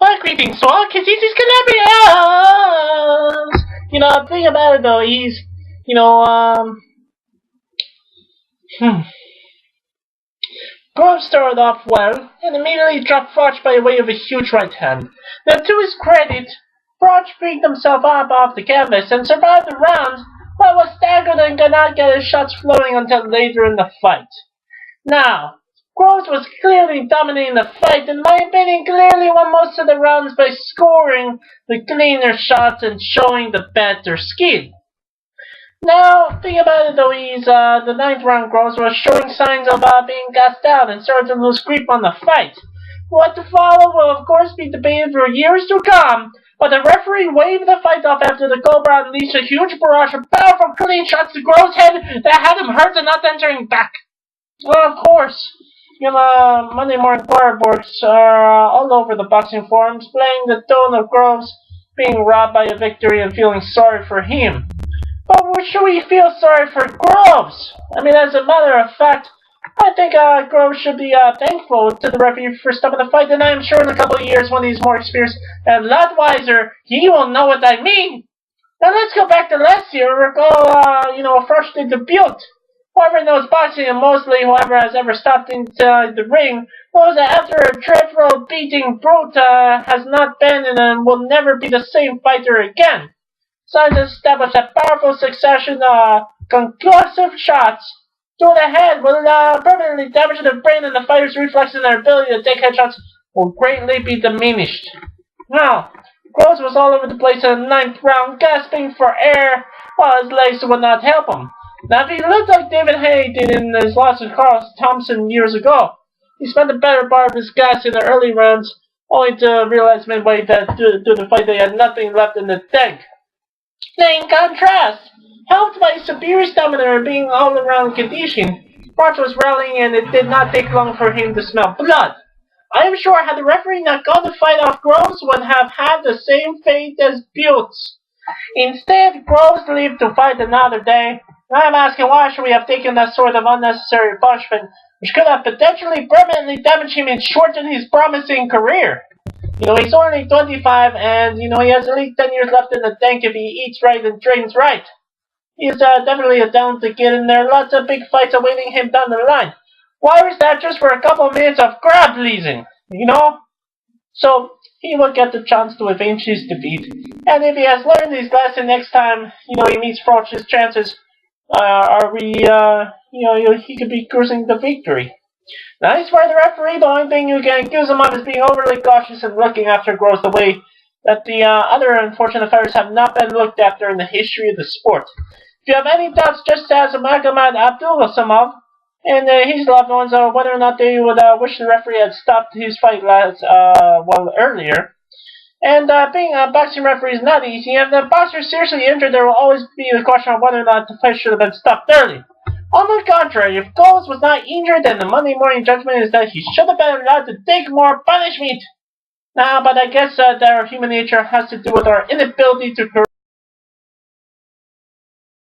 My creeping swamp, cause he's his Calabrians! The thing about it though, he's, you know, Groves started off well, and immediately dropped Froch by way of a huge right hand. Now, to his credit, Froch picked himself up off the canvas and survived the round, but was staggered and could not get his shots flowing until later in the fight. Now, Groves was clearly dominating the fight, in my opinion, clearly won most of the rounds by scoring the cleaner shots and showing the better skill. Now, thing about it though is, the ninth round Groves was showing signs of being gassed out and started to lose grip on the fight. What to follow will of course be debated for years to come, but the referee waved the fight off after the Cobra unleashed a huge barrage of powerful clean shots to Groves' head that had him hurt and not entering back. Well, of course, Monday morning boards are all over the boxing forums, playing the tone of Groves being robbed by a victory and feeling sorry for him. But should we feel sorry for Groves? I mean, as a matter of fact, I think Groves should be thankful to the referee for stopping the fight, and I am sure in a couple of years when he's more experienced and a lot wiser, he will know what I mean. Now let's go back to last year, Froch did debut. Whoever knows boxing, and mostly whoever has ever stopped inside the ring, knows that after a dreadful beating, Brute has not been and will never be the same fighter again. Science established a powerful succession of conclusive shots to the head will permanently damage the brain, and the fighter's reflexes and their ability to take headshots will greatly be diminished. Now, Groves was all over the place in the ninth round, gasping for air, while his legs would not help him. Now, if he looked like David Hay did in his loss to Carl Thompson years ago, he spent the better part of his gas in the early rounds, only to realize midway that due to the fight they had nothing left in the tank. In contrast, helped by superior stamina and being all-around condition, Froch was rallying and it did not take long for him to smell blood. I am sure had the referee not called the fight off, Groves would have had the same fate as Butts. Instead, Groves lived to fight another day, and I am asking why should we have taken that sort of unnecessary punishment, which could have potentially permanently damaged him and shortened his promising career. He's only 25, and, he has at least 10 years left in the tank if he eats right and trains right. He's definitely a talented kid, and there are lots of big fights awaiting him down the line. Why risk that just for a couple of minutes of crowd pleasing, So, he will get the chance to avenge his defeat. And if he has learned his lesson next time, he meets Froch, his chances he could be cruising to victory. Now, as for the referee, the only thing you can accuse him of is being overly cautious and looking after Groves the way that the other unfortunate fighters have not been looked after in the history of the sport. If you have any doubts, just ask Magomed Abdulsamov and his loved ones whether or not they would wish the referee had stopped his fight earlier. And being a boxing referee is not easy. If the boxer is seriously injured, there will always be the question of whether or not the fight should have been stopped early. On the contrary, if Groves was not injured, then the Monday morning judgment is that he should have been allowed to take more punishment. But I guess that our human nature has to do with our inability to correct